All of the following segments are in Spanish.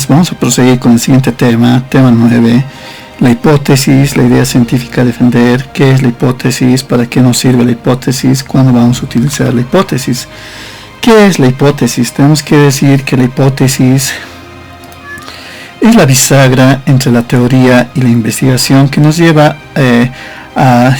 Entonces vamos a proseguir con el siguiente tema 9. La hipótesis, la idea científica a defender. ¿Qué es la hipótesis? ¿Para qué nos sirve la hipótesis? ¿Cuándo vamos a utilizar la hipótesis? ¿Qué es la hipótesis? Tenemos que decir que la hipótesis es la bisagra entre la teoría y la investigación que nos lleva a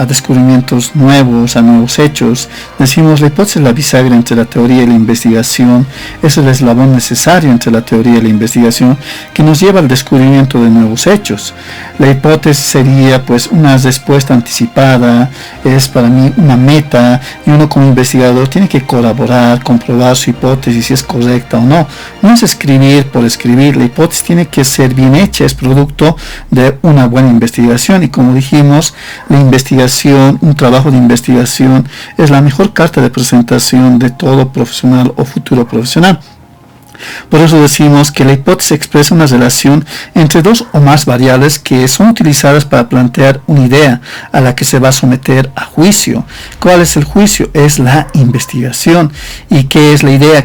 descubrimientos nuevos, a nuevos hechos. Decimos, la hipótesis es la bisagra entre la teoría y la investigación, es el eslabón necesario entre la teoría y la investigación que nos lleva al descubrimiento de nuevos hechos. La hipótesis sería pues una respuesta anticipada, es para mí una meta, y uno como investigador tiene que colaborar, comprobar su hipótesis si es correcta o no. No es escribir por escribir, la hipótesis tiene que ser bien hecha, es producto de una buena investigación, y como dijimos, la investigación, un trabajo de investigación es la mejor carta de presentación de todo profesional o futuro profesional. Por eso decimos que la hipótesis expresa una relación entre dos o más variables que son utilizadas para plantear una idea a la que se va a someter a juicio. ¿Cuál es el juicio? Es la investigación. ¿Y qué es la idea?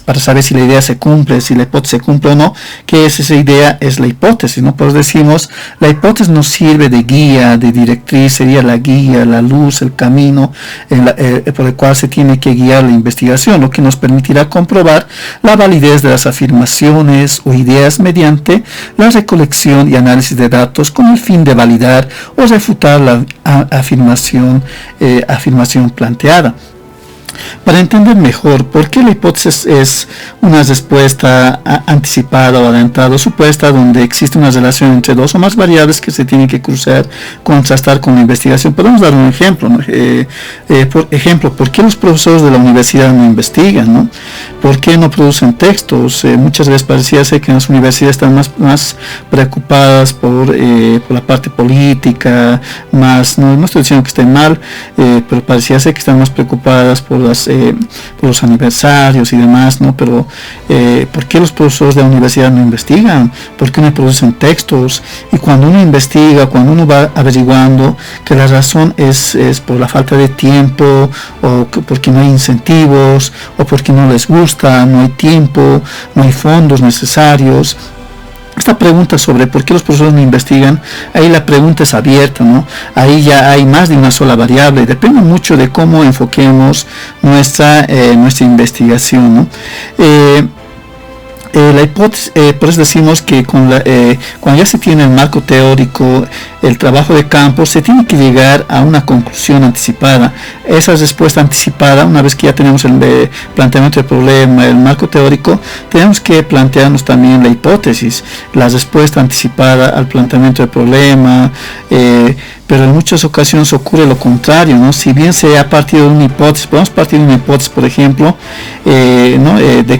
Para saber si la idea se cumple, si la hipótesis se cumple o no, ¿qué es esa idea? Es la hipótesis, ¿no? Por eso decimos, la hipótesis nos sirve de guía, de directriz, sería la guía, la luz, el camino por el cual se tiene que guiar la investigación, lo que nos permitirá comprobar la validez de las afirmaciones o ideas mediante la recolección y análisis de datos con el fin de validar o refutar la afirmación planteada. Para entender mejor por qué la hipótesis es una respuesta anticipada o adelantada o supuesta, donde existe una relación entre dos o más variables que se tienen que cruzar, contrastar con la investigación, podemos dar un ejemplo, ¿no? Por ejemplo, ¿por qué los profesores de la universidad no investigan, ¿no? ¿Por qué no producen textos? Muchas veces parecía ser que en las universidades están más preocupadas por la parte política, no estoy diciendo que estén mal, pero parecía ser que están más preocupadas por los aniversarios y demás, ¿no? Pero ¿por qué los profesores de la universidad no investigan? ¿Por qué no producen textos? Y cuando uno investiga, cuando uno va averiguando que la razón es por la falta de tiempo, o porque no hay incentivos, o porque no les gusta, no hay tiempo, no hay fondos necesarios. Esta pregunta sobre por qué los profesores no investigan, ahí la pregunta es abierta, ¿no? Ahí ya hay más de una sola variable, depende mucho de cómo enfoquemos nuestra investigación, ¿no? La hipótesis, por eso decimos que cuando ya se tiene el marco teórico, el trabajo de campo, se tiene que llegar a una conclusión anticipada. Esa respuesta anticipada, una vez que ya tenemos el planteamiento del problema, el marco teórico, tenemos que plantearnos también la hipótesis, la respuesta anticipada al planteamiento del problema, pero en muchas ocasiones ocurre lo contrario, ¿no? Si bien se ha partido de una hipótesis, podemos partir de una hipótesis, por ejemplo, ¿no? de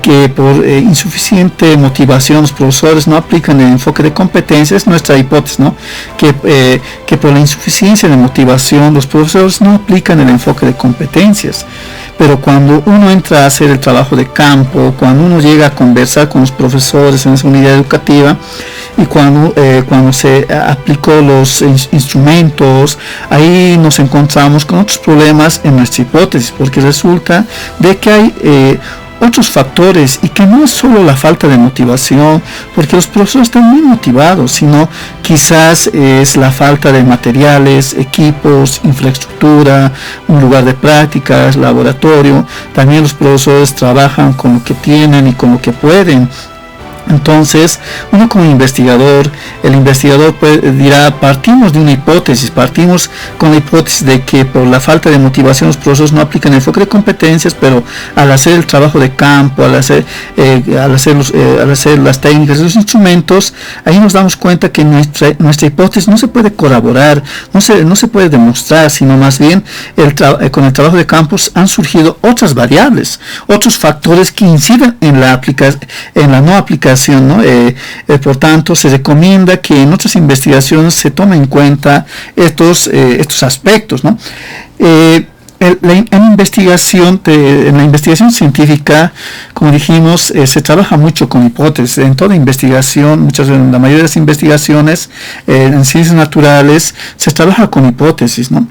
que por insuficiente motivación los profesores no aplican el enfoque de competencias, nuestra hipótesis, ¿no? Que por la insuficiencia de motivación los profesores no aplican el enfoque de competencias. Pero cuando uno entra a hacer el trabajo de campo, cuando uno llega a conversar con los profesores en esa unidad educativa, y cuando se aplicó los instrumentos, ahí nos encontramos con otros problemas en nuestra hipótesis, porque resulta de que hay otros factores, y que no es solo la falta de motivación, porque los profesores están muy motivados, sino quizás es la falta de materiales, equipos, infraestructura, un lugar de prácticas, laboratorio. También los profesores trabajan con lo que tienen y con lo que pueden. Entonces, uno como investigador, el investigador dirá, partimos de una hipótesis, partimos con la hipótesis de que por la falta de motivación los profesores no aplican el enfoque de competencias, pero al hacer el trabajo de campo, al hacer las técnicas y los instrumentos, ahí nos damos cuenta que nuestra hipótesis no se puede corroborar, no se puede demostrar, sino más bien con el trabajo de campo han surgido otras variables, otros factores que inciden en la no aplicación, ¿no? Por tanto, se recomienda que en otras investigaciones se tomen en cuenta estos aspectos, ¿no? En la investigación científica, como dijimos, se trabaja mucho con hipótesis. En toda investigación, la mayoría de las investigaciones en ciencias naturales se trabaja con hipótesis, ¿no?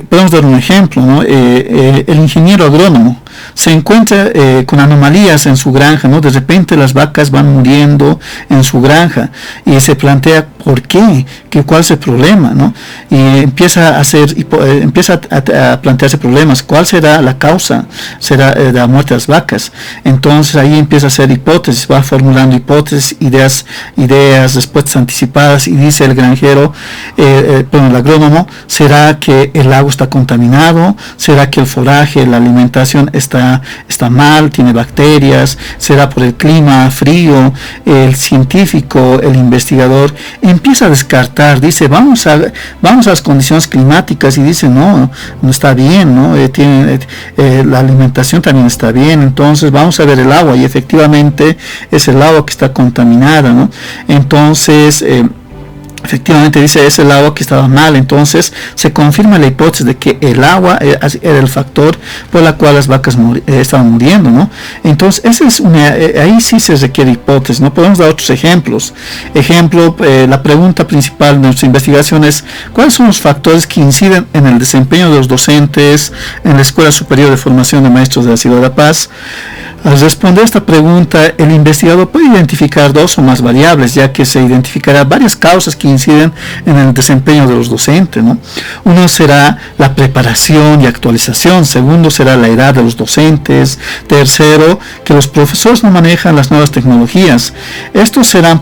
Podemos dar un ejemplo, ¿no? El ingeniero agrónomo se encuentra con anomalías en su granja, ¿no? De repente las vacas van muriendo en su granja y se plantea ¿por qué? ¿Cuál es el problema? ¿No? Y empieza a plantearse problemas. ¿Cuál será la causa? ¿Será de la muerte de las vacas? Entonces ahí empieza a hacer hipótesis, va formulando hipótesis, ideas, respuestas anticipadas, y dice el granjero, el agrónomo, ¿será que el agua está contaminado? ¿Será que el foraje, la alimentación está mal, tiene bacterias? ¿Será por el clima frío? El científico, el investigador, empieza a descartar, dice, vamos a las condiciones climáticas, y dice, no está bien, ¿no? La alimentación también está bien, entonces vamos a ver el agua, y efectivamente es el agua que está contaminada, ¿no? Entonces efectivamente dice, es el agua que estaba mal. Entonces se confirma la hipótesis de que el agua era el factor por la cual las vacas estaban muriendo, ¿no? Entonces ahí sí se requiere hipótesis, ¿no? Podemos dar otros ejemplos. La pregunta principal de nuestra investigación es, ¿cuáles son los factores que inciden en el desempeño de los docentes en la Escuela Superior de Formación de Maestros de la Ciudad de La Paz? Al responder esta pregunta, el investigador puede identificar dos o más variables, ya que se identificará varias causas que inciden en el desempeño de los docentes, ¿no? Uno será la preparación y actualización. Segundo será la edad de los docentes. Tercero, que los profesores no manejan las nuevas tecnologías. Estos serán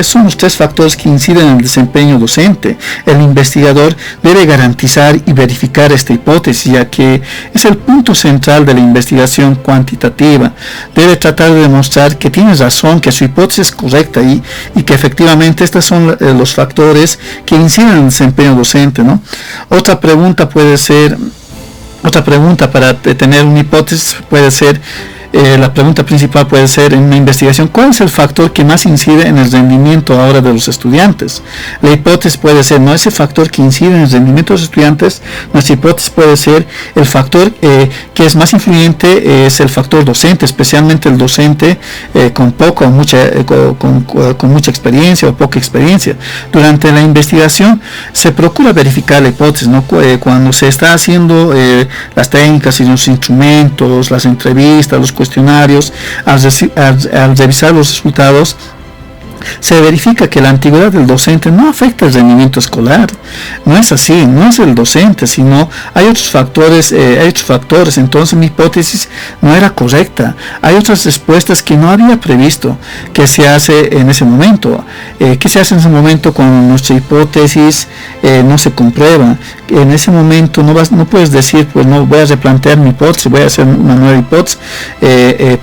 son los tres factores que inciden en el desempeño docente. El investigador debe garantizar y verificar esta hipótesis, ya que es el punto central de la investigación cuantitativa. Debe tratar de demostrar que tiene razón, que su hipótesis es correcta y que efectivamente estos son los factores que inciden en el desempeño docente, ¿no? Otra pregunta para tener una hipótesis puede ser, la pregunta principal puede ser en una investigación, ¿cuál es el factor que más incide en el rendimiento ahora de los estudiantes? La hipótesis puede ser, no ese factor que incide en el rendimiento de los estudiantes. Nuestra hipótesis puede ser, el factor que es más influyente es el factor docente, especialmente el docente con mucha experiencia o poca experiencia. Durante la investigación se procura verificar la hipótesis, ¿no? Cuando se está haciendo las técnicas y los instrumentos, las entrevistas, los cuestionarios, al revisar los resultados, se verifica que la antigüedad del docente no afecta el rendimiento escolar. No es así, no es el docente, sino hay otros factores. Entonces mi hipótesis no era correcta. Hay otras respuestas que no había previsto que se hace en ese momento. ¿Qué se hace en ese momento cuando nuestra hipótesis no se comprueba? En ese momento no puedes decir, pues no, voy a replantear mi hipótesis, voy a hacer una nueva hipótesis.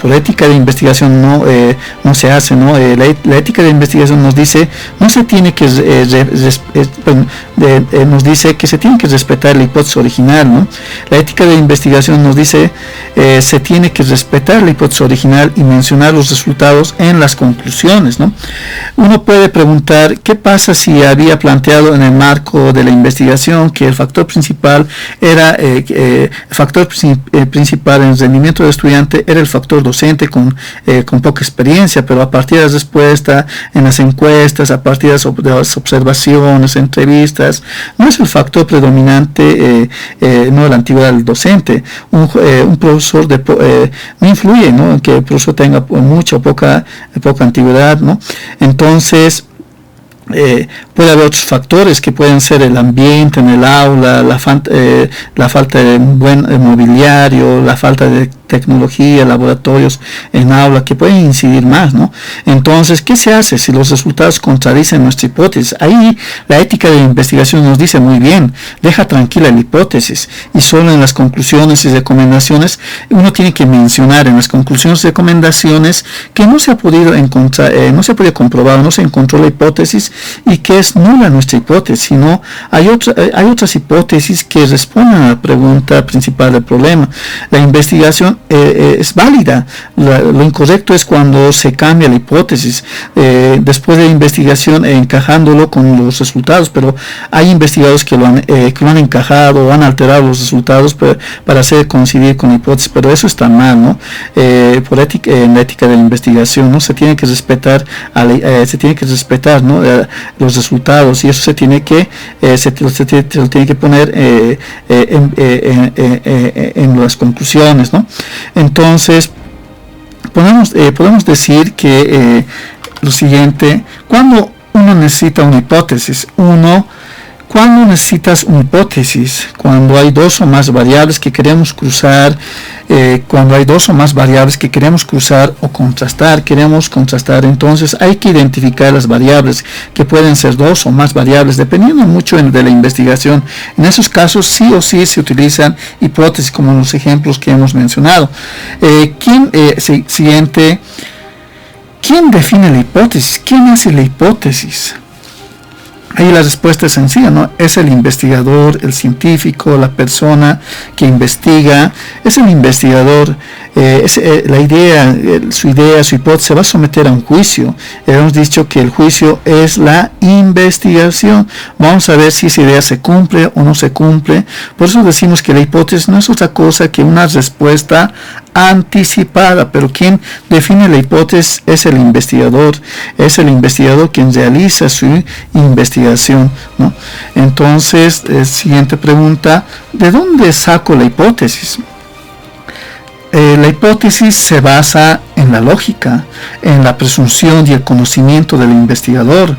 Por ética de investigación no se hace, ¿no? La ética de investigación nos dice, nos dice que se tiene que respetar la hipótesis original, ¿no? La ética de investigación nos dice, se tiene que respetar la hipótesis original y mencionar los resultados en las conclusiones, ¿no? Uno puede preguntar, ¿qué pasa si había planteado en el marco de la investigación que el factor principal era principal en el rendimiento del estudiante era el factor docente con poca experiencia, pero a partir de la respuesta en las encuestas, a partir de las observaciones, entrevistas, no es el factor predominante, no la antigüedad del docente? Un profesor no influye, ¿no?, que el profesor tenga mucha o poca antigüedad, ¿no? Entonces puede haber otros factores que pueden ser el ambiente en el aula, la falta de un buen mobiliario, la falta de tecnología, laboratorios en aula, que pueden incidir más, ¿no? Entonces, ¿qué se hace si los resultados contradicen nuestra hipótesis? Ahí la ética de investigación nos dice muy bien, deja tranquila la hipótesis, y solo en las conclusiones y recomendaciones uno tiene que mencionar en las conclusiones y recomendaciones que no se ha podido encontrar, no se ha podido comprobar, no se encontró la hipótesis y que es nula nuestra hipótesis, sino hay otras hipótesis que responden a la pregunta principal del problema. La investigación es válida. Lo incorrecto es cuando se cambia la hipótesis después de la investigación, encajándolo con los resultados, pero hay investigadores que lo han encajado o han alterado los resultados para hacer coincidir con la hipótesis, pero eso está mal, ¿no? Por en la ética de la investigación, ¿no? Se tiene que respetar ¿no?, los resultados, y eso se tiene que poner en las conclusiones, ¿no? Entonces, podemos decir que lo siguiente: cuando uno necesita una hipótesis, cuando necesitas una hipótesis, cuando hay dos o más variables que queremos cruzar, o queremos contrastar, entonces hay que identificar las variables, que pueden ser dos o más variables, dependiendo mucho de la investigación. En esos casos sí o sí se utilizan hipótesis, como en los ejemplos que hemos mencionado. Siguiente: ¿quién define la hipótesis? ¿Quién hace la hipótesis? Ahí la respuesta es sencilla, ¿no? Es el investigador, el científico, la persona que investiga, es el investigador. Su hipótesis se va a someter a un juicio. Hemos dicho que el juicio es la investigación. Vamos a ver si esa idea se cumple o no se cumple. Por eso decimos que la hipótesis no es otra cosa que una respuesta anticipada, pero quien define la hipótesis es el investigador quien realiza su investigación, ¿no? Entonces, siguiente pregunta: ¿de dónde saco la hipótesis? La hipótesis se basa en la lógica, en la presunción y el conocimiento del investigador.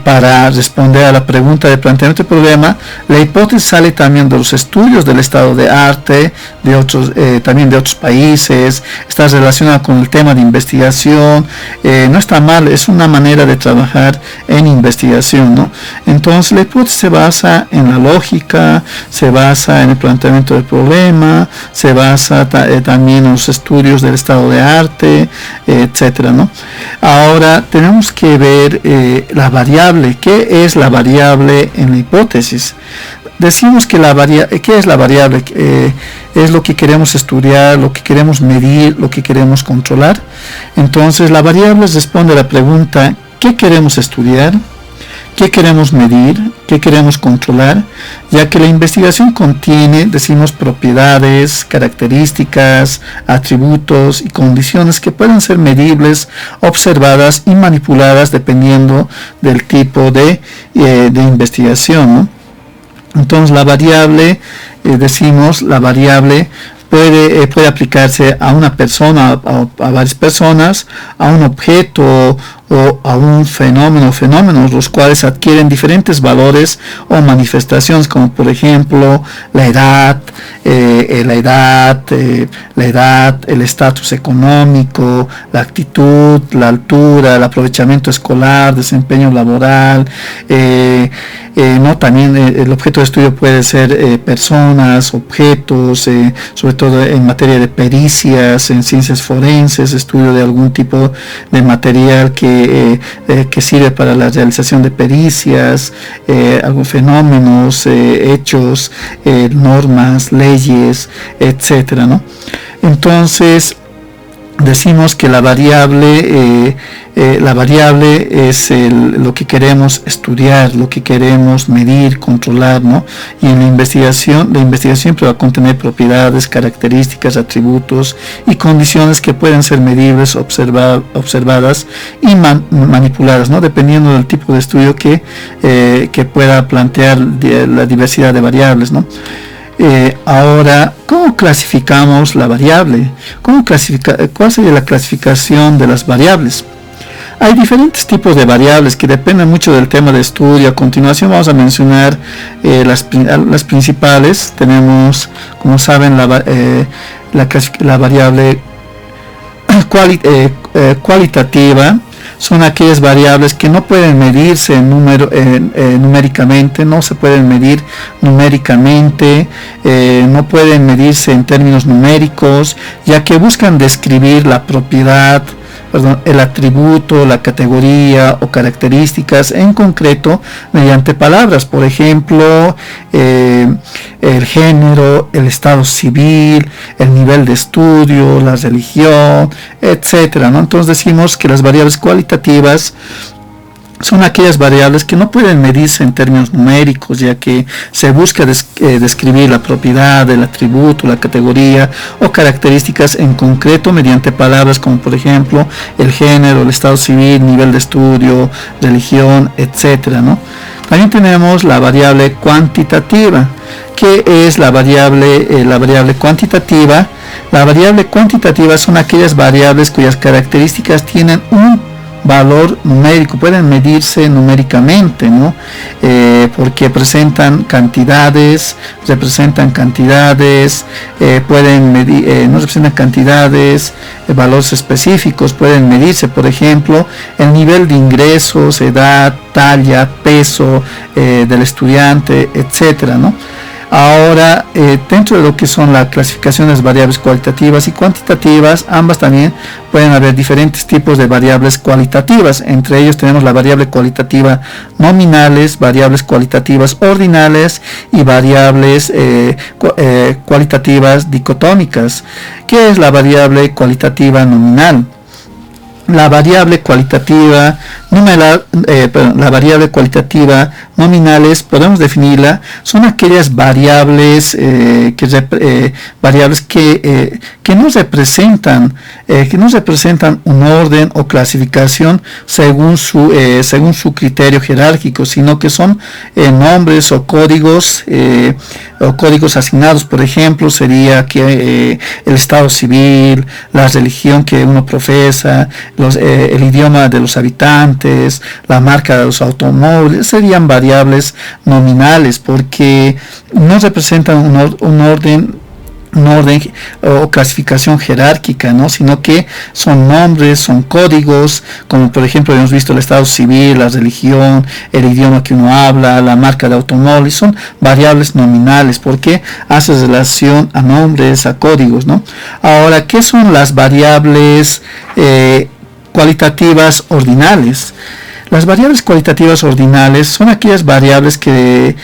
Para responder a la pregunta de planteamiento del problema, la hipótesis sale también de los estudios del estado de arte, también de otros países, está relacionada con el tema de investigación. No está mal, es una manera de trabajar en investigación, ¿no? Entonces, la hipótesis se basa en la lógica, se basa en el planteamiento del problema, se basa también en los estudios del estado de arte, etcétera, ¿no? Ahora tenemos que ver la variable. ¿Qué es la variable en la hipótesis? Decimos que ¿qué es la variable? Es lo que queremos estudiar, lo que queremos medir, lo que queremos controlar. Entonces, la variable responde a la pregunta: ¿qué queremos estudiar? ¿Qué queremos medir? ¿Qué queremos controlar? Ya que la investigación contiene, decimos, propiedades, características, atributos y condiciones que pueden ser medibles, observadas y manipuladas dependiendo del tipo de investigación, ¿no? Entonces, la variable, la variable puede aplicarse a una persona, a varias personas, a un objeto o a un fenómenos, los cuales adquieren diferentes valores o manifestaciones, como por ejemplo la edad, el estatus económico, la actitud, la altura, el aprovechamiento escolar, desempeño laboral. También el objeto de estudio puede ser personas, objetos, sobre todo en materia de pericias, en ciencias forenses, estudio de algún tipo de material que sirve para la realización de pericias, algunos fenómenos, hechos, normas, leyes, etcétera, ¿no? Entonces, decimos que la variable es lo que queremos estudiar, lo que queremos medir, controlar, ¿no? Y en la investigación siempre va a contener propiedades, características, atributos y condiciones que pueden ser medibles, observadas y manipuladas, ¿no? Dependiendo del tipo de estudio que pueda plantear la diversidad de variables, ¿no? Ahora, ¿cómo clasificamos la variable? ¿Cuál sería la clasificación de las variables? Hay diferentes tipos de variables que dependen mucho del tema de estudio. A continuación vamos a mencionar las principales. Tenemos, como saben, la variable cualitativa. Son aquellas variables que no pueden medirse numéricamente, no se pueden medir numéricamente, no pueden medirse en términos numéricos, ya que buscan describir la propiedad, el atributo, la categoría o características en concreto mediante palabras. Por ejemplo, el género, el estado civil, el nivel de estudio, la religión, etcétera, ¿no? Entonces decimos que las variables cualitativas son aquellas variables que no pueden medirse en términos numéricos, ya que se busca describir la propiedad, el atributo, la categoría o características en concreto mediante palabras como por ejemplo el género, el estado civil, nivel de estudio, religión, etcétera, ¿no? También tenemos la variable cuantitativa. ¿Qué es la variable cuantitativa? La variable cuantitativa son aquellas variables cuyas características tienen un valor numérico, pueden medirse numéricamente, ¿no? Porque representan cantidades, pueden medir, no representan cantidades, valores específicos, pueden medirse, por ejemplo, el nivel de ingresos, edad, talla, peso del estudiante, etcétera, ¿no? Ahora, dentro de lo que son las clasificaciones variables cualitativas y cuantitativas, ambas también pueden haber diferentes tipos de variables cualitativas. Entre ellos tenemos la variable cualitativa nominales, variables cualitativas ordinales y variables cualitativas dicotómicas. ¿Qué es la variable cualitativa nominal? La variable cualitativa nominales, podemos definirla, son aquellas variables que no representan un orden o clasificación según su criterio jerárquico, sino que son nombres o códigos asignados. Por ejemplo, sería que el estado civil, la religión que uno profesa, el idioma de los habitantes, la marca de los automóviles, serían variables nominales porque no representan un orden o clasificación jerárquica, ¿no? Sino que son nombres, son códigos, como por ejemplo hemos visto el estado civil, la religión, el idioma que uno habla, la marca de automóvil, son variables nominales porque hace relación a nombres, a códigos, ¿no? Ahora, ¿qué son las variables cualitativas ordinales? Las variables cualitativas ordinales son aquellas variables que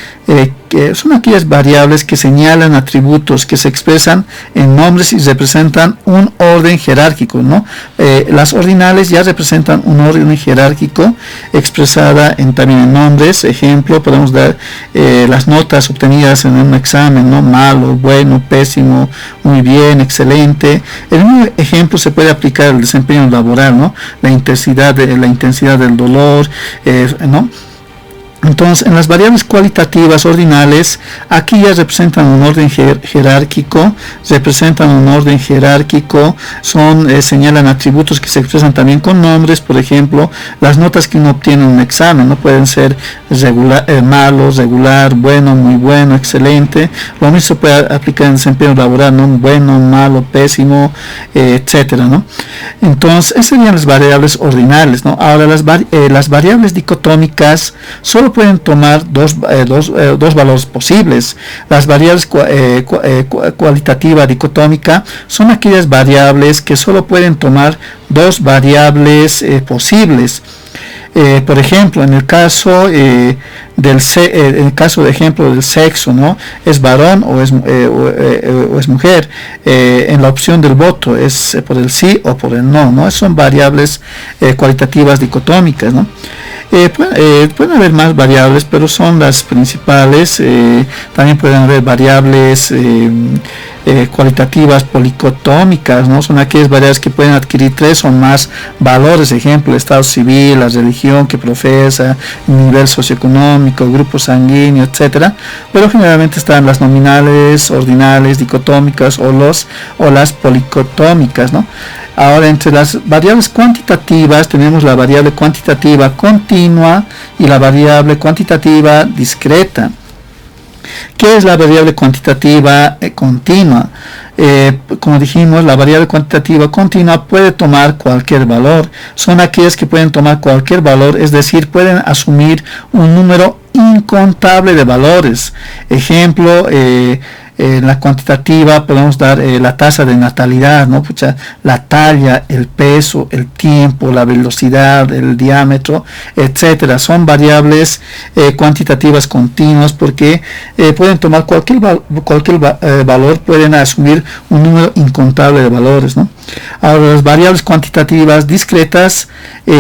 señalan atributos que se expresan en nombres y representan un orden jerárquico, ¿no? Las ordinales ya representan un orden jerárquico expresada también en nombres. Ejemplo, podemos dar las notas obtenidas en un examen, ¿no? Malo, bueno, pésimo, muy bien, excelente. El mismo ejemplo se puede aplicar al desempeño laboral, ¿no? La intensidad del dolor, ¿no? Entonces, en las variables cualitativas ordinales, aquí ya representan un orden jerárquico, señalan atributos que se expresan también con nombres. Por ejemplo, las notas que uno obtiene en un examen, ¿no? Pueden ser malo, regular, bueno, muy bueno, excelente. Lo mismo se puede aplicar en desempeño laboral, ¿no? Bueno, malo, pésimo, etcétera, ¿no? Entonces, esas serían las variables ordinales, ¿no? Ahora, las variables dicotómicas solo pueden tomar dos valores posibles. Las variables cualitativa dicotómica son aquellas variables que solo pueden tomar dos variables posibles. Por ejemplo, en el caso de ejemplo del sexo, ¿no? ¿Es varón o es mujer? En la opción del voto, ¿es por el sí o por el no? ¿No? Son variables cualitativas dicotómicas, ¿no? Pueden haber más variables, pero son las principales. También pueden haber variables cualitativas policotómicas, ¿no? Son aquellas variables que pueden adquirir tres o más valores. Ejemplo, el estado civil, la religión que profesa, nivel socioeconómico, grupo sanguíneo, etcétera. Pero generalmente están las nominales, ordinales, dicotómicas o las policotómicas, ¿no? Ahora, entre las variables cuantitativas tenemos la variable cuantitativa continua y la variable cuantitativa discreta. ¿Qué es la variable cuantitativa continua? Como dijimos, la variable cuantitativa continua puede tomar cualquier valor. Son aquellas que pueden tomar cualquier valor, es decir, pueden asumir un número incontable de valores. Ejemplo, en la cuantitativa podemos dar la tasa de natalidad, ¿no? La talla, el peso, el tiempo, la velocidad, el diámetro, etcétera. Son variables cuantitativas continuas porque pueden tomar cualquier valor, pueden asumir un número incontable de valores, ¿no? Ahora, las variables cuantitativas discretas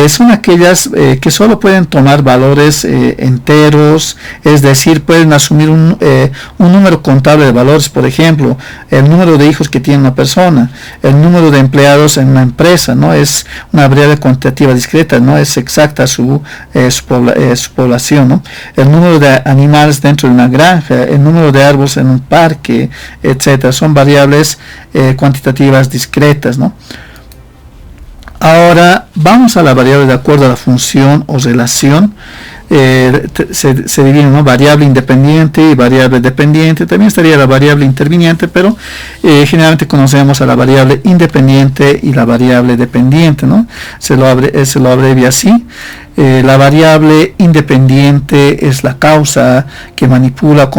son aquellas que solo pueden tomar valores enteros, es decir, pueden asumir un número contable de valores, por ejemplo, el número de hijos que tiene una persona, el número de empleados en una empresa, ¿no? Es una variable cuantitativa discreta, no es exacta su población, ¿no? El número de animales dentro de una granja, el número de árboles en un parque, etcétera, son variables cuantitativas discretas, ¿no? Ahora vamos a la variable de acuerdo a la función o relación. Se divide, ¿no? Variable independiente y variable dependiente. También estaría la variable interviniente, pero generalmente conocemos a la variable independiente y la variable dependiente, ¿no? Se lo abrevia así. La variable independiente es la causa que manipula,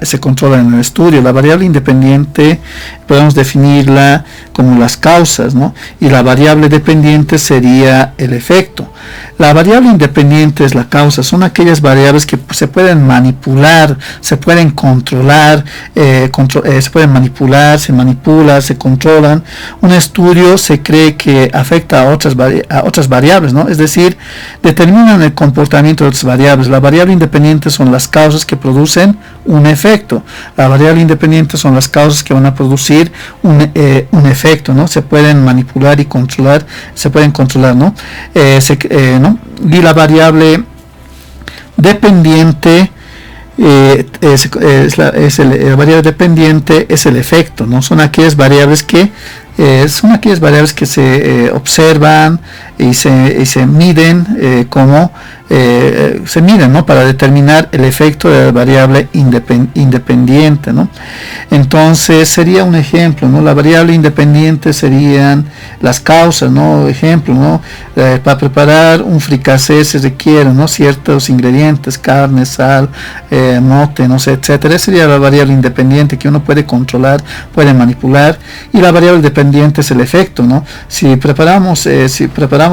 se controla en el estudio. La variable independiente podemos definirla como las causas, ¿no? Y la variable dependiente sería el efecto. La variable independiente es la causa, son aquellas variables que se pueden manipular, se pueden controlar, se pueden manipular, se manipulan, se controlan. Un estudio se cree que afecta a otras variables, ¿no? Es decir, determinan el comportamiento de otras variables. La variable independiente son las causas que producen un efecto. La variable independiente son las causas que van a producir un efecto, ¿no? Se pueden manipular y controlar, se pueden controlar, ¿no? ¿no? Y la variable dependiente la variable dependiente es el efecto, ¿no? Son aquellas variables que se observan y se miden se miden, ¿no? Para determinar el efecto de la variable independiente, ¿no? Entonces sería un ejemplo, ¿no? La variable independiente serían las causas, ¿no? Ejemplo, ¿no? Para preparar un fricasé se requieren, ¿no? Ciertos ingredientes, carne, sal, mote, no sé, etcétera. Esa sería la variable independiente que uno puede controlar, puede manipular, y la variable dependiente es el efecto, ¿no? Si preparamos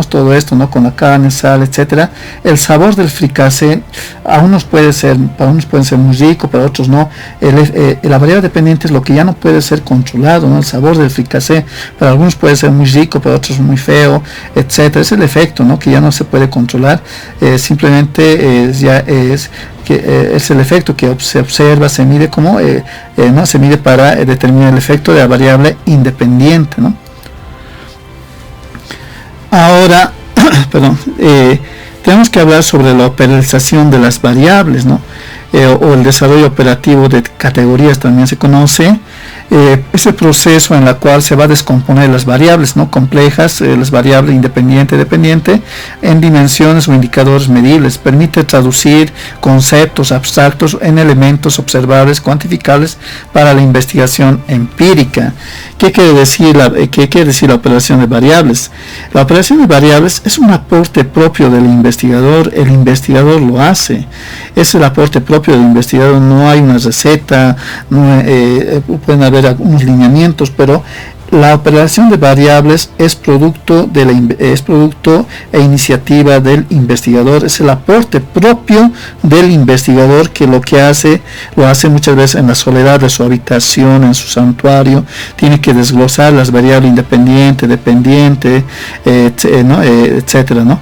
todo esto, ¿no? Con la carne, sal, etcétera, el sabor del fricasé para unos puede ser muy rico, para otros no. La variable dependiente es lo que ya no puede ser controlado, ¿no? El sabor del fricasé para algunos puede ser muy rico, para otros muy feo, etcétera. Es el efecto, ¿no? Que ya no se puede controlar, simplemente es el efecto que se observa, se mide ¿no? Se mide para determinar el efecto de la variable independiente, ¿no? Ahora, perdón, tenemos que hablar sobre la operación de las variables, ¿no? O el desarrollo operativo de categorías también se conoce. Ese proceso en el cual se va a descomponer las variables, ¿no? Complejas, las variables independiente, dependiente, en dimensiones o indicadores medibles. Permite traducir conceptos abstractos en elementos observables, cuantificables para la investigación empírica. ¿Qué quiere decir la operación de variables? La operación de variables es un aporte propio del investigador. El investigador lo hace. Es el aporte propio del investigador. No hay una receta, pueden haber algunos lineamientos, pero la operación de variables es producto e iniciativa del investigador. Es el aporte propio del investigador que lo hace muchas veces en la soledad de su habitación, en su santuario. Tiene que desglosar las variables independiente, dependiente, etcétera, ¿no?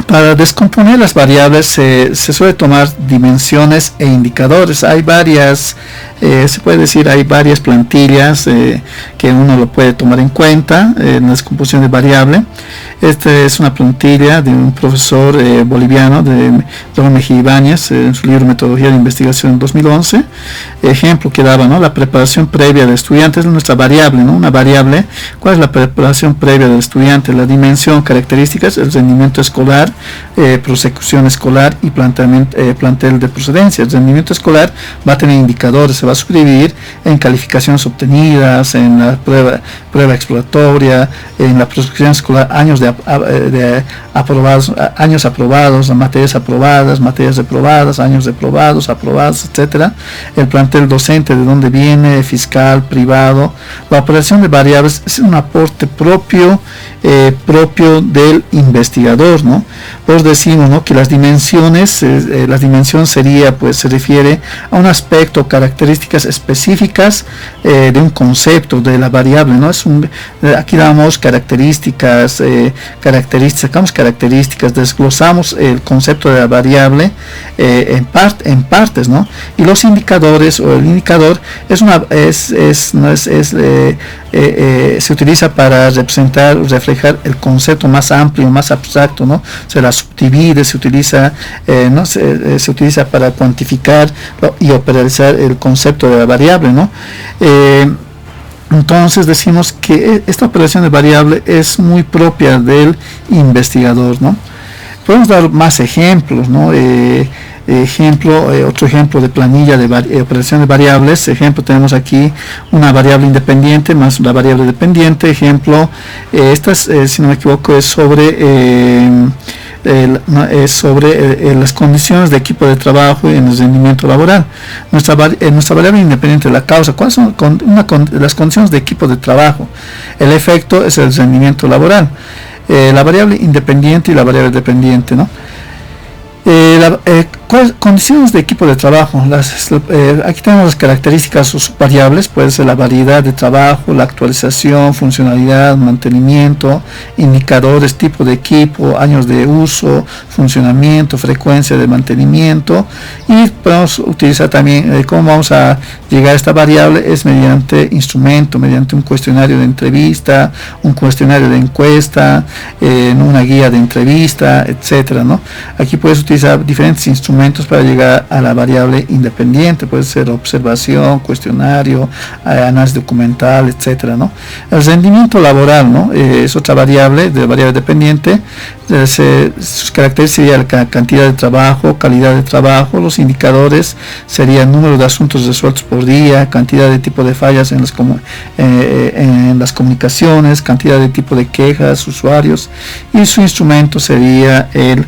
Para descomponer las variables se suele tomar dimensiones e indicadores. Hay varias, se puede decir, hay varias plantillas que uno lo puede tomar en cuenta en la descomposición de variable. Esta es una plantilla de un profesor boliviano, de Don Mejía Ibáñez, en su libro Metodología de Investigación en 2011. Ejemplo que daba, ¿no? La preparación previa del estudiante es nuestra variable, ¿no? Una variable. ¿Cuál es la preparación previa del estudiante? La dimensión, características, el rendimiento escolar, prosecución escolar y plantel de procedencia. El rendimiento escolar va a tener indicadores, se va a suscribir en calificaciones obtenidas, en la prueba exploratoria, en la prosecución escolar, años de aprobados, años aprobados, materias aprobadas, materias reprobadas, años reprobados, aprobados, etcétera. El plantel docente, de dónde viene, fiscal, privado. La operación de variables es un aporte propio del investigador, ¿no? Pues decimos, ¿no?, que las dimensiones sería, pues se refiere a un aspecto, características específicas de un concepto de la variable, ¿no? Aquí damos características, sacamos características, desglosamos el concepto de la variable en partes, ¿no? Y los indicadores, o el indicador se utiliza para reflejar el concepto más amplio, más abstracto, ¿no? Se la subdivide, se utiliza para cuantificar y operarizar el concepto de la variable, ¿no? Entonces decimos que esta operación de variable es muy propia del investigador, ¿no? Podemos dar más ejemplos, ¿no? Otro ejemplo de planilla de operación de variables. Ejemplo, tenemos aquí una variable independiente más una variable dependiente. Ejemplo, si no me equivoco, es sobre las condiciones de equipo de trabajo y en el rendimiento laboral. Nuestra variable independiente, la causa, ¿cuáles son las condiciones de equipo de trabajo? El efecto es el rendimiento laboral. La variable independiente y la variable dependiente, ¿no? Condiciones de equipo de trabajo. Aquí tenemos las características subvariables, puede ser la variedad de trabajo, la actualización, funcionalidad, mantenimiento, indicadores, tipo de equipo, años de uso, funcionamiento, frecuencia de mantenimiento. Y podemos utilizar también cómo vamos a llegar a esta variable, es mediante instrumento, mediante un cuestionario de entrevista, un cuestionario de encuesta, una guía de entrevista, etcétera, ¿no? Aquí puedes utilizar diferentes instrumentos para llegar a la variable independiente, puede ser observación, cuestionario, análisis documental, etcétera, ¿no? El rendimiento laboral, ¿no? Es otra variable dependiente. Sus características serían la cantidad de trabajo, calidad de trabajo. Los indicadores serían número de asuntos resueltos por día, cantidad de tipo de fallas en las comunicaciones, cantidad de tipo de quejas, usuarios, y su instrumento sería el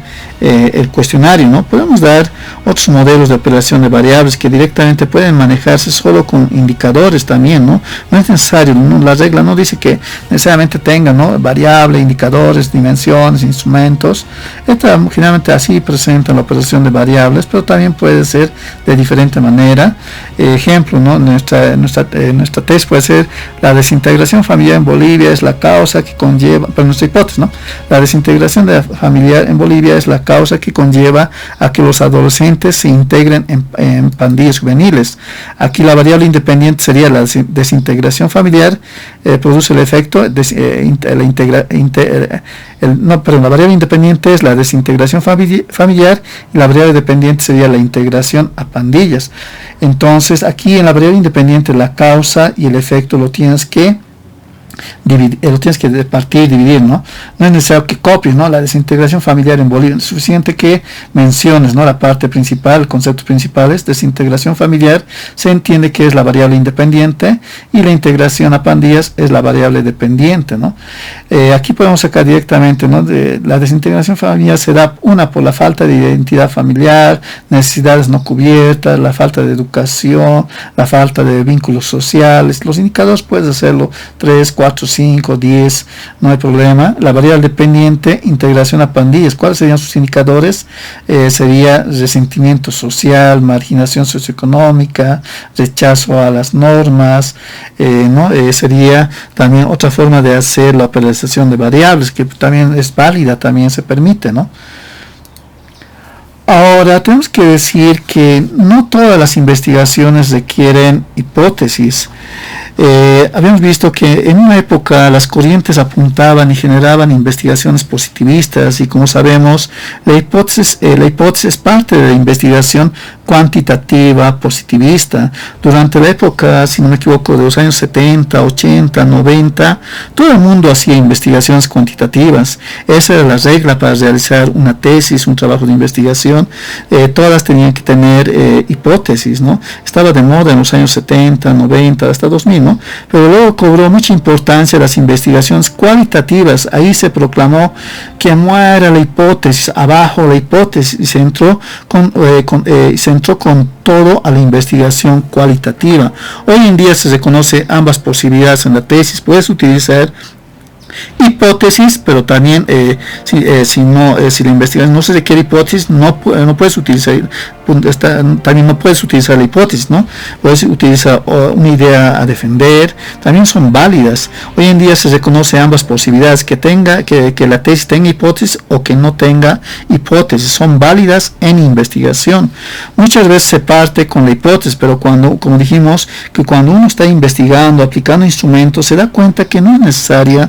cuestionario, ¿no? Podemos dar otros modelos de operación de variables que directamente pueden manejarse solo con indicadores también, ¿no? No es necesario, ¿no? La regla no dice que necesariamente tengan, ¿no?, variable, indicadores, dimensiones, instrumentos. Esta generalmente así presenta la operación de variables, pero también puede ser de diferente manera. Ejemplo, ¿no? Nuestra tesis puede ser: la desintegración familiar en Bolivia es la causa que conlleva, pero nuestra hipótesis, ¿no? La desintegración familiar en Bolivia es la causa que conlleva a que los adolescentes se integren en pandillas juveniles. Aquí la variable independiente sería la desintegración familiar, produce el efecto la variable independiente es la desintegración familiar, y la variable dependiente sería la integración a pandillas. Entonces aquí en la variable independiente la causa y el efecto lo tienes que dividir, ¿no? No es necesario que copies, ¿no?, la desintegración familiar en Bolivia. Es suficiente que menciones, ¿no?, la parte principal, el concepto principal es desintegración familiar, se entiende que es la variable independiente, y la integración a pandillas es la variable dependiente, ¿no? Aquí podemos sacar directamente, ¿no?, de la desintegración familiar se da por la falta de identidad familiar, necesidades no cubiertas, la falta de educación, la falta de vínculos sociales. Los indicadores puedes hacerlo 3, 4, 5, 10, no hay problema. La variable dependiente, integración a pandillas. ¿Cuáles serían sus indicadores? Sería resentimiento social, marginación socioeconómica, rechazo a las normas, ¿no? Sería también otra forma de hacer la operación de variables, que también es válida, también se permite, ¿no? Ahora, tenemos que decir que no todas las investigaciones requieren hipótesis. Habíamos visto que en una época las corrientes apuntaban y generaban investigaciones positivistas, y como sabemos, la hipótesis es parte de la investigación cuantitativa positivista. Durante la época, si no me equivoco, de los años 70, 80, 90, todo el mundo hacía investigaciones cuantitativas. Esa era la regla para realizar una tesis, un trabajo de investigación. investigación, todas tenían que tener hipótesis, ¿no? Estaba de moda en los años 70, 90, hasta 2000, ¿no? Pero luego cobró mucha importancia las investigaciones cualitativas. Ahí se proclamó que muera la hipótesis, abajo la hipótesis, y se entró con todo a la investigación cualitativa. Hoy en día se reconoce ambas posibilidades en la tesis. Puedes utilizar hipótesis, pero también si la investigación no se requiere hipótesis, no puedes utilizar, también no puedes utilizar la hipótesis, ¿no? Puedes utilizar una idea a defender, también son válidas. Hoy en día se reconoce ambas posibilidades, que la tesis tenga hipótesis o que no tenga hipótesis, son válidas en investigación. Muchas veces se parte con la hipótesis, pero como dijimos, que cuando uno está investigando, aplicando instrumentos, se da cuenta que no es necesaria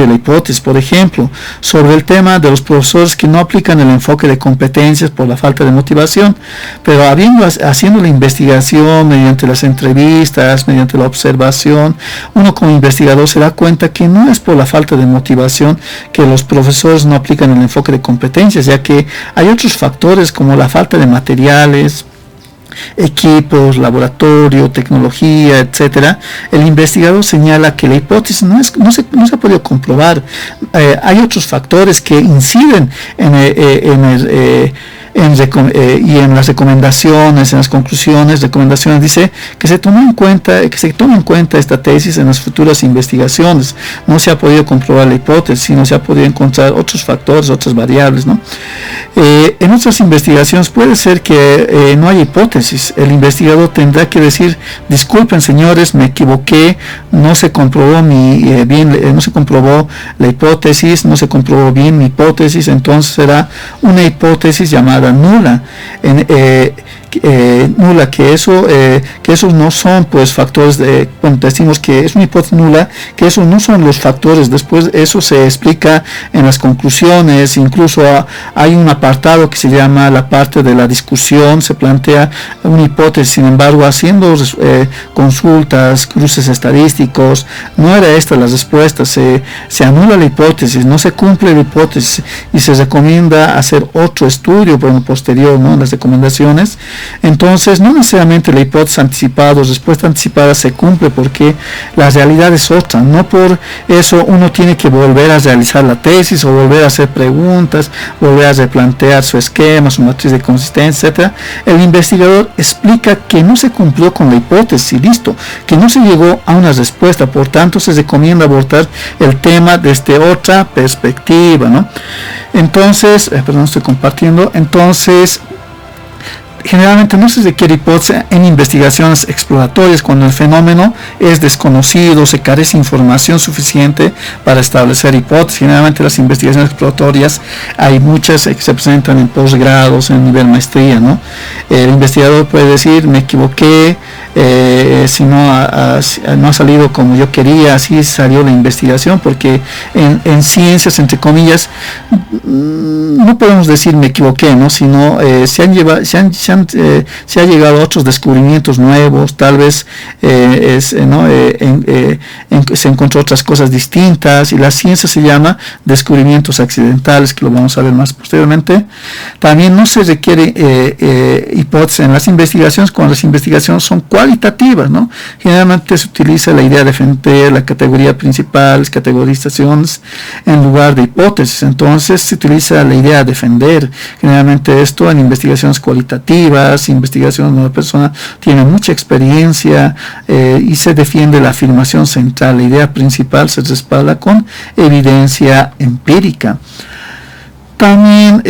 la hipótesis. Por ejemplo, sobre el tema de los profesores que no aplican el enfoque de competencias por la falta de motivación, pero haciendo la investigación mediante las entrevistas, mediante la observación, uno como investigador se da cuenta que no es por la falta de motivación que los profesores no aplican el enfoque de competencias, ya que hay otros factores como la falta de materiales, equipos, laboratorio, tecnología, etcétera. El investigador señala que la hipótesis no se ha podido comprobar. Hay otros factores que inciden y en las recomendaciones, en las recomendaciones dice que se tome en cuenta esta tesis en las futuras investigaciones. No se ha podido comprobar la hipótesis, sino se ha podido encontrar otros factores, otras variables, ¿no? En otras investigaciones puede ser que no haya hipótesis. El investigador tendrá que decir: disculpen señores, me equivoqué, no se comprobó no se comprobó la hipótesis, no se comprobó bien mi hipótesis, entonces será una hipótesis llamada nula, que esos no son pues factores cuando decimos que es una hipótesis nula, que esos no son los factores. Después eso se explica en las conclusiones. Incluso hay un apartado que se llama la parte de la discusión, se plantea una hipótesis, sin embargo haciendo consultas, cruces estadísticos, no era esta la respuesta, se anula la hipótesis, no se cumple la hipótesis y se recomienda hacer otro estudio posterior, ¿no? En las recomendaciones. Entonces no necesariamente la hipótesis anticipada o respuesta anticipada se cumple, porque la realidad es otra. No por eso uno tiene que volver a realizar la tesis o volver a hacer preguntas, volver a replantear su esquema, su matriz de consistencia, etcétera. El investigador explica que no se cumplió con la hipótesis y listo, que no se llegó a una respuesta. Por tanto, se recomienda abordar el tema desde otra perspectiva, ¿no? Entonces, estoy compartiendo. Entonces, generalmente no se requiere hipótesis en investigaciones exploratorias cuando el fenómeno es desconocido, se carece de información suficiente para establecer hipótesis. Generalmente las investigaciones exploratorias hay muchas que se presentan en posgrados, en nivel maestría, ¿no? El investigador puede decir: me equivoqué, si no ha salido como yo quería, así salió la investigación, porque en ciencias, entre comillas, no podemos decir me equivoqué, ¿no? Sino se ha llegado a otros descubrimientos nuevos, tal vez se encontró otras cosas distintas, y la ciencia se llama descubrimientos accidentales, que lo vamos a ver más posteriormente. También no se requiere hipótesis en las investigaciones cuando las investigaciones son cualitativas, ¿no? Generalmente se utiliza la idea de defender la categoría principal, las categorizaciones, en lugar de hipótesis. Entonces se utiliza la idea de defender. Generalmente esto en investigaciones cualitativas, investigaciones donde la persona tiene mucha experiencia y se defiende la afirmación central. La idea principal se respalda con evidencia empírica. También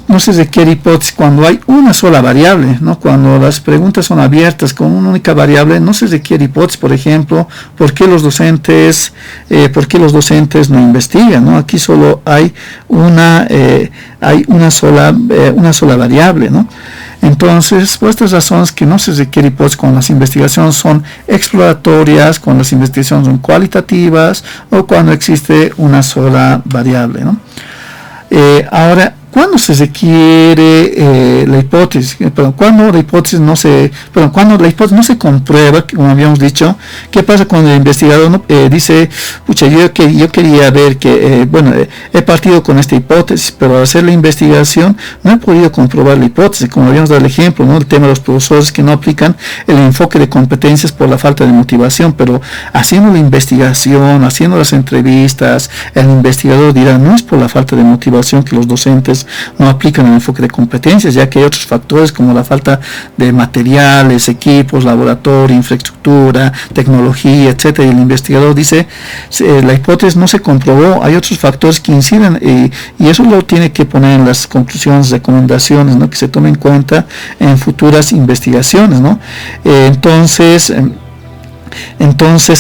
no se requiere hipótesis cuando hay una sola variable, ¿no? Cuando las preguntas son abiertas con una única variable, no se requiere hipótesis. Por ejemplo, ¿por qué los docentes no investigan, ¿no? Aquí solo hay una sola variable, ¿no? Entonces, por estas razones que no se requiere hipótesis cuando las investigaciones son exploratorias, cuando las investigaciones son cualitativas o cuando existe una sola variable, ¿no? Ahora, ¿cuándo se requiere la hipótesis? Cuando la hipótesis no se, cuando la hipótesis no se comprueba, como habíamos dicho, ¿qué pasa cuando el investigador dice, pucha, yo quería ver que, he partido con esta hipótesis, pero al hacer la investigación no he podido comprobar la hipótesis, como habíamos dado el ejemplo, ¿no? El tema de los profesores que no aplican el enfoque de competencias por la falta de motivación, pero haciendo la investigación, haciendo las entrevistas, el investigador dirá, no es por la falta de motivación que los docentes no aplican el enfoque de competencias, ya que hay otros factores como la falta de materiales, equipos, laboratorio, infraestructura, tecnología, etcétera. Y el investigador dice, la hipótesis no se comprobó, hay otros factores que inciden, y eso lo tiene que poner en las conclusiones, recomendaciones, ¿no? Que se tome en cuenta en futuras investigaciones, ¿no? Entonces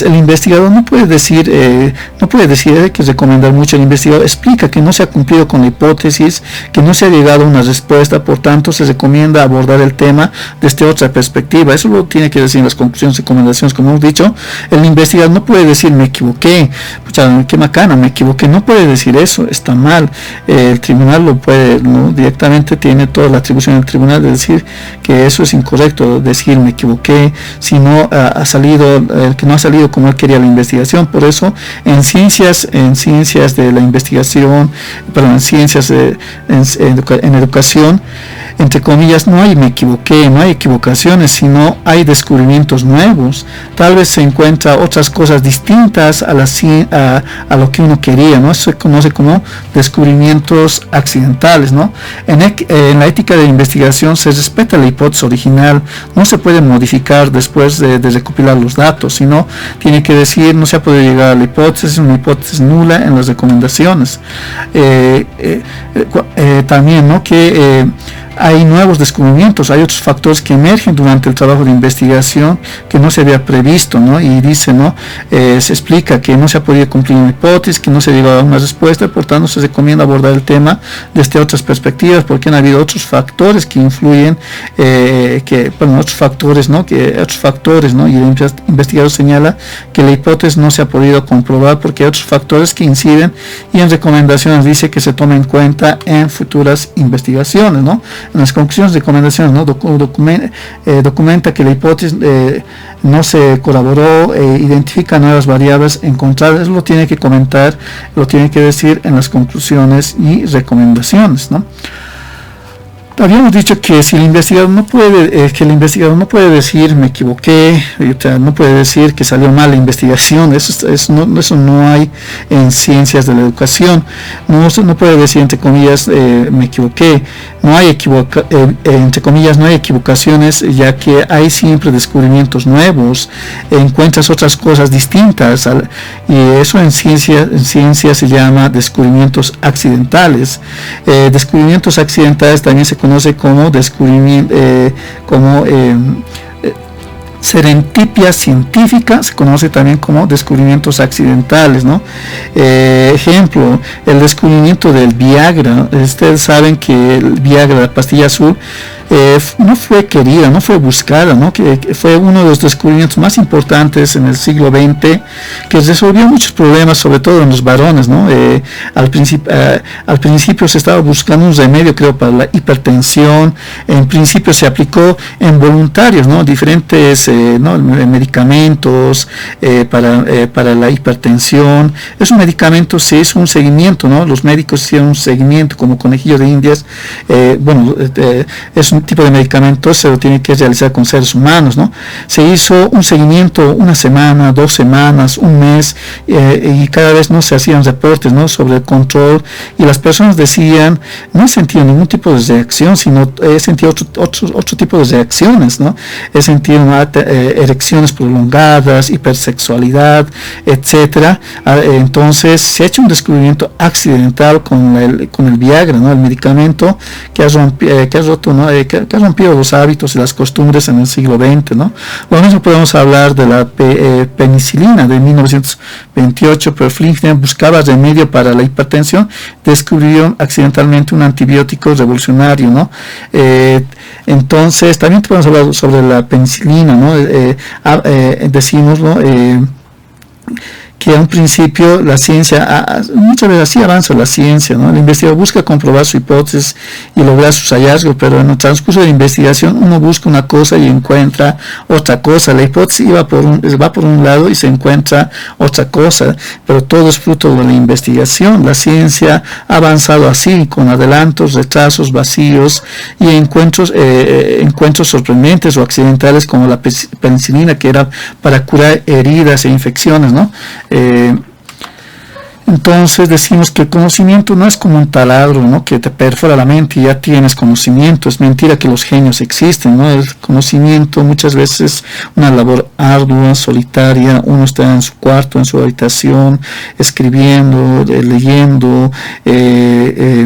el investigador no puede decir hay que recomendar mucho. El investigador explica que no se ha cumplido con la hipótesis, que no se ha llegado a una respuesta, por tanto se recomienda abordar el tema desde otra perspectiva. Eso lo tiene que decir en las conclusiones y recomendaciones, como hemos dicho. El investigador no puede decir me equivoqué, pucha, qué macana, me equivoqué, no puede decir eso, está mal. El tribunal lo puede, ¿no? Directamente tiene toda la atribución del tribunal de decir que eso es incorrecto, decir me equivoqué, si no que no ha salido como él quería la investigación. Por eso en ciencias de la investigación, en educación, entre comillas, no hay me equivoqué, no hay equivocaciones, sino hay descubrimientos nuevos. Tal vez se encuentra otras cosas distintas a lo que uno quería, ¿no? Eso se conoce como descubrimientos accidentales, ¿no? En la ética de investigación se respeta la hipótesis original, no se puede modificar después de recopilar los datos, sino tiene que decir no se ha podido llegar a la hipótesis, una hipótesis nula en las recomendaciones. También, ¿no? Que hay nuevos descubrimientos, hay otros factores que emergen durante el trabajo de investigación que no se había previsto, ¿no? Y dice, ¿no? Se explica que no se ha podido cumplir una hipótesis, que no se ha llegado a una respuesta, por tanto se recomienda abordar el tema desde otras perspectivas, porque han habido otros factores que influyen, otros factores, ¿no? Y el investigador señala que la hipótesis no se ha podido comprobar porque hay otros factores que inciden, y en recomendaciones dice que se tome en cuenta en futuras investigaciones, ¿no? En las conclusiones y recomendaciones, ¿no? Documenta que la hipótesis no se colaboró, identifica nuevas variables encontradas. Eso lo tiene que comentar, lo tiene que decir en las conclusiones y recomendaciones, ¿no? Habíamos dicho que si el investigador no puede decir me equivoqué, no puede decir que salió mal la investigación. Eso no hay en ciencias de la educación. No puede decir entre comillas me equivoqué. No hay entre comillas no hay equivocaciones, ya que hay siempre descubrimientos nuevos, encuentras otras cosas distintas, y eso en ciencia se llama descubrimientos accidentales. Descubrimientos accidentales también se conoce como serendipia científica, se conoce también como descubrimientos accidentales, ¿no? Ejemplo, el descubrimiento del Viagra. Ustedes saben que el Viagra, la pastilla azul, no fue querida, no fue buscada, ¿no? Que fue uno de los descubrimientos más importantes en el siglo XX, que resolvió muchos problemas, sobre todo en los varones, ¿no? Al principio se estaba buscando un remedio, creo, para la hipertensión. En principio se aplicó en voluntarios, ¿no? Diferentes medicamentos para la hipertensión. Esos medicamentos se hizo un seguimiento, ¿no? Los médicos hicieron un seguimiento como conejillo de indias. Es un tipo de medicamentos, se lo tiene que realizar con seres humanos, ¿no? Se hizo un seguimiento una semana, 2 semanas, un mes, y cada vez no se hacían reportes, ¿no? Sobre el control, y las personas decían, no he sentido ningún tipo de reacción, sino he sentido otro tipo de reacciones, ¿no? He sentido erecciones prolongadas, hipersexualidad, etcétera. Entonces se ha hecho un descubrimiento accidental con el Viagra, ¿no? El medicamento que ha rompido los hábitos y las costumbres en el siglo XX, ¿no? Lo mismo podemos hablar de la penicilina de 1928, pero Flinckner buscaba remedio para la hipertensión, descubrió accidentalmente un antibiótico revolucionario, ¿no? Entonces también podemos hablar sobre la penicilina, ¿no? Decimos, ¿no? que a un principio la ciencia, muchas veces así avanza la ciencia, ¿no? El investigador busca comprobar su hipótesis y lograr sus hallazgos, pero en el transcurso de la investigación uno busca una cosa y encuentra otra cosa. La hipótesis va por un lado y se encuentra otra cosa, pero todo es fruto de la investigación. La ciencia ha avanzado así, con adelantos, retrasos, vacíos y encuentros sorprendentes o accidentales, como la penicilina, que era para curar heridas e infecciones, ¿no? Entonces decimos que el conocimiento no es como un taladro, ¿no?, que te perfora la mente y ya tienes conocimiento. Es mentira que los genios existen, ¿no? El conocimiento muchas veces es una labor ardua, solitaria. Uno está en su cuarto, en su habitación, escribiendo, leyendo,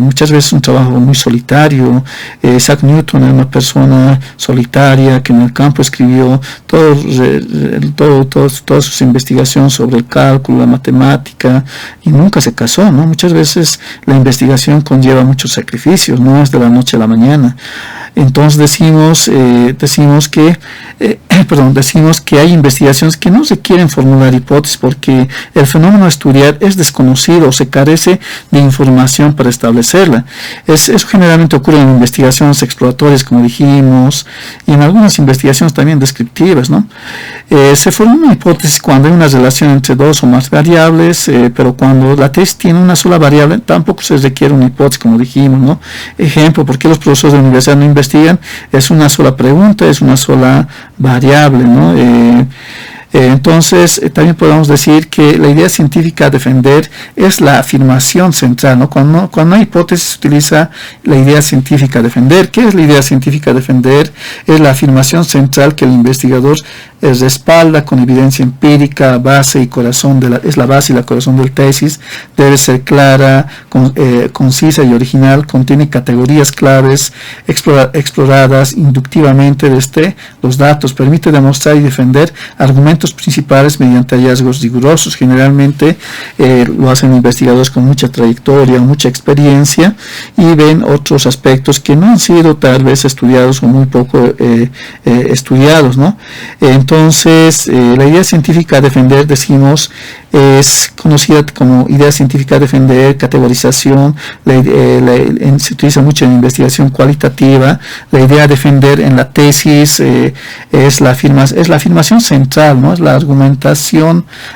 muchas veces un trabajo muy solitario. Isaac Newton era una persona solitaria que en el campo escribió todas sus investigaciones sobre el cálculo, la matemática, y nunca se casó, ¿no? Muchas veces la investigación conlleva muchos sacrificios, no es de la noche a la mañana. Entonces decimos que hay investigaciones que no requieren formular hipótesis, porque el fenómeno a estudiar es desconocido o se carece de información para establecerla. Eso generalmente ocurre en investigaciones exploratorias, como dijimos, y en algunas investigaciones también descriptivas, ¿no? Se forma una hipótesis cuando hay una relación entre dos o más variables, pero cuando la tesis tiene una sola variable, tampoco se requiere una hipótesis, como dijimos, ¿no? Ejemplo, ¿por qué los profesores de la universidad no investigan? Es una sola pregunta, es una sola variable, ¿no? Entonces, también podemos decir que la idea científica a defender es la afirmación central, ¿no? Cuando hay hipótesis se utiliza la idea científica a defender. ¿Qué es la idea científica a defender? Es la afirmación central que el investigador respalda con evidencia empírica, base y corazón es la base y la corazón del tesis. Debe ser clara, concisa y original. Contiene categorías claves exploradas inductivamente desde los datos. Permite demostrar y defender argumentos principales mediante hallazgos rigurosos. Generalmente lo hacen investigadores con mucha trayectoria, mucha experiencia, y ven otros aspectos que no han sido tal vez estudiados o muy poco estudiados, ¿no? Entonces, la idea científica a defender, decimos, es conocida como idea científica a defender, categorización. Se utiliza mucho en investigación cualitativa. La idea a defender en la tesis es la afirmación central, ¿no? Es la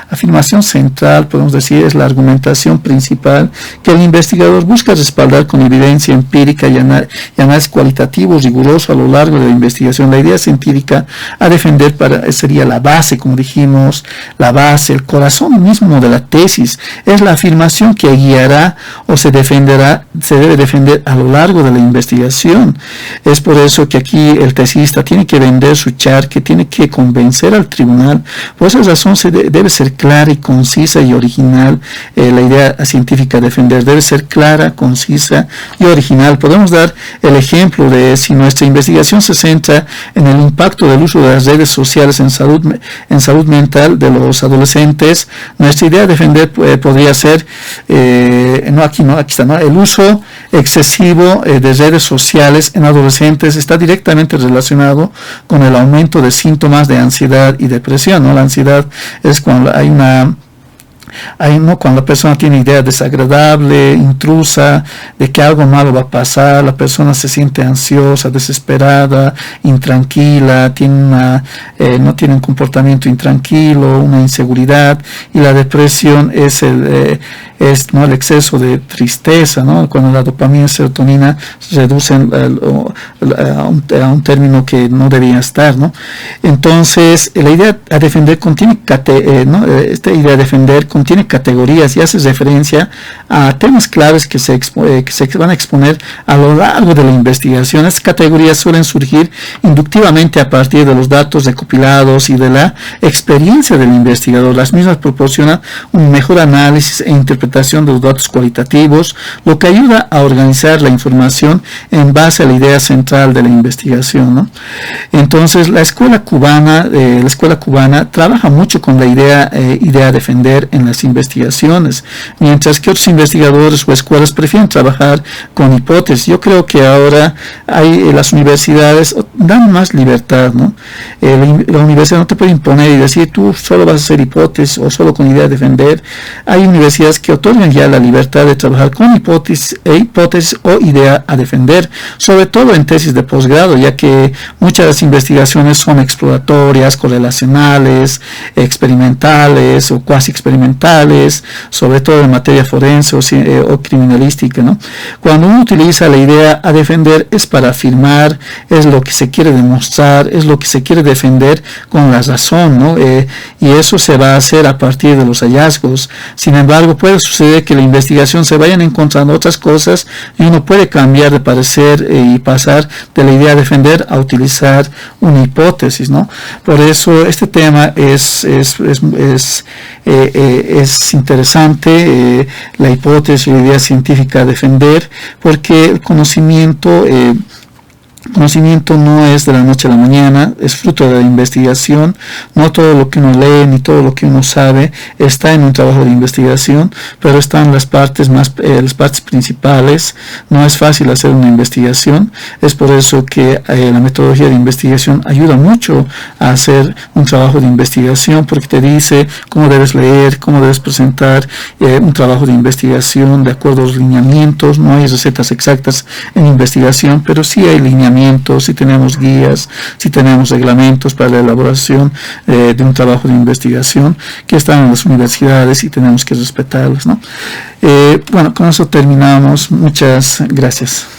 afirmación central, podemos decir, es la argumentación principal que el investigador busca respaldar con evidencia empírica y análisis cualitativo riguroso a lo largo de la investigación. La idea científica a defender sería la base, como dijimos, la base, el corazón mismo de la tesis. Es la afirmación que guiará o se debe defender a lo largo de la investigación. Es por eso que aquí el tesista tiene que vender su charque, tiene que convencer al tribunal. Por esa razón debe ser clara y concisa y original. La idea científica a defender debe ser clara, concisa y original. Podemos dar el ejemplo de si nuestra investigación se centra en el impacto del uso de las redes sociales en salud mental de los adolescentes. Nuestra idea a defender podría ser, aquí está, ¿no? El uso excesivo de redes sociales en adolescentes está directamente relacionado con el aumento de síntomas de ansiedad y depresión, ¿no? La ansiedad es cuando cuando la persona tiene idea desagradable, intrusa, de que algo malo va a pasar. La persona se siente ansiosa, desesperada, intranquila, no tiene un comportamiento intranquilo, una inseguridad, y la depresión es ¿no?, el exceso de tristeza, ¿no? Cuando la dopamina y serotonina se reducen a un término que no debía estar, ¿no? Entonces, la idea a defender esta idea a defender contiene categorías y hace referencia a temas claves que se van a exponer a lo largo de la investigación. Estas categorías suelen surgir inductivamente a partir de los datos recopilados y de la experiencia del investigador. Las mismas proporcionan un mejor análisis e interpretación de los datos cualitativos, lo que ayuda a organizar la información en base a la idea central de la investigación, ¿no? Entonces, la escuela cubana trabaja mucho con la idea a defender en las investigaciones, mientras que otros investigadores o escuelas prefieren trabajar con hipótesis. Yo creo que ahora las universidades dan más libertad, ¿no? La universidad no te puede imponer y decir tú solo vas a hacer hipótesis o solo con idea de defender. Hay universidades que otorgan ya la libertad de trabajar con hipótesis o idea a defender, sobre todo en tesis de posgrado, ya que muchas de las investigaciones son exploratorias, correlacionales, experimentales o cuasi experimentales, sobre todo en materia forense o criminalística, ¿no? Cuando uno utiliza la idea a defender es para afirmar, es lo que se quiere demostrar, es lo que se quiere defender con la razón, ¿no? Y eso se va a hacer a partir de los hallazgos. Sin embargo, puede suceder que la investigación se vayan encontrando otras cosas y uno puede cambiar de parecer y pasar de la idea a defender a utilizar una hipótesis, ¿no? Por eso este tema es interesante, la hipótesis y la idea científica a defender, porque el conocimiento no es de la noche a la mañana, es fruto de la investigación. No todo lo que uno lee ni todo lo que uno sabe está en un trabajo de investigación, pero están las partes principales. No es fácil hacer una investigación, es por eso que la metodología de investigación ayuda mucho a hacer un trabajo de investigación, porque te dice cómo debes leer, cómo debes presentar un trabajo de investigación de acuerdo a los lineamientos. No hay recetas exactas en investigación, pero sí hay lineamientos, si tenemos guías, si tenemos reglamentos para la elaboración de un trabajo de investigación que están en las universidades y tenemos que respetarlos, ¿no? Bueno, con eso terminamos. Muchas gracias.